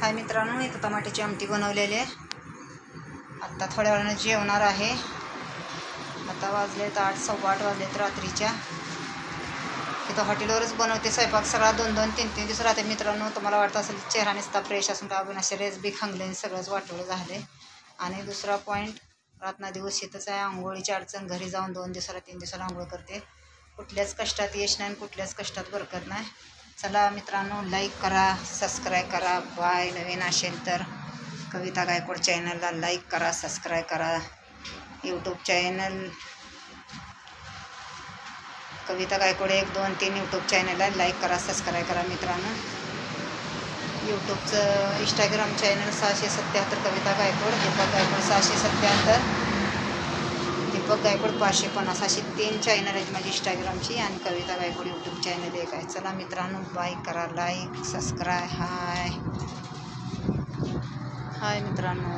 हाय मित्रांनो, इथं टमाट्याची आमटी बनवलेली आहे. आत्ता थोड्या वेळानं जेवणार आहे. आता वाजलेत 8, 8:15 वाजलेत रात्रीच्या. इथं हॉटेलवरच बनवते स्वयंपाक. सगळा 2-2, 3-3 दिवस राहते. मित्रांनो, तुम्हाला वाटतं असेल चेहरा नुसता फ्रेश असून का आपण असे रेस बी खांगले सगळंच वाटवलं झाले. आणि दुसरा पॉईंट, रातना दिवस शेतच आहे. आंघोळीची अडचण. घरी जाऊन 2 दिवसाला 3 दिवसाला आंघोळ करते. कुठल्याच कष्टात यश नाही, कुठल्याच कष्टात बरकत नाही. चला मित्रांनो, लाईक करा, सबस्क्राईब करा. बाय. नवीन असेल तर कविता गायकवाड चॅनलला लाईक करा, सबस्क्राईब करा. यूट्यूब चॅनल कविता गायकवाड 1, 2, 3 यूट्यूब चॅनलला लाईक करा, सबस्क्राईब करा. मित्रांनो, यूट्यूबचं इंस्टाग्राम चॅनल 677 कविता गायकवाड, दीपक गायकवाड 677, दीपक गायकवाड 550, अशी 3 चॅनल आहेत माझी इंस्टाग्रामची. आणि कविता गायकवाड यूट्यूब चॅनल एक आहे. चला मित्रांनो, बाय करा, लाईक सबस्क्राईब. हाय मित्रांनो.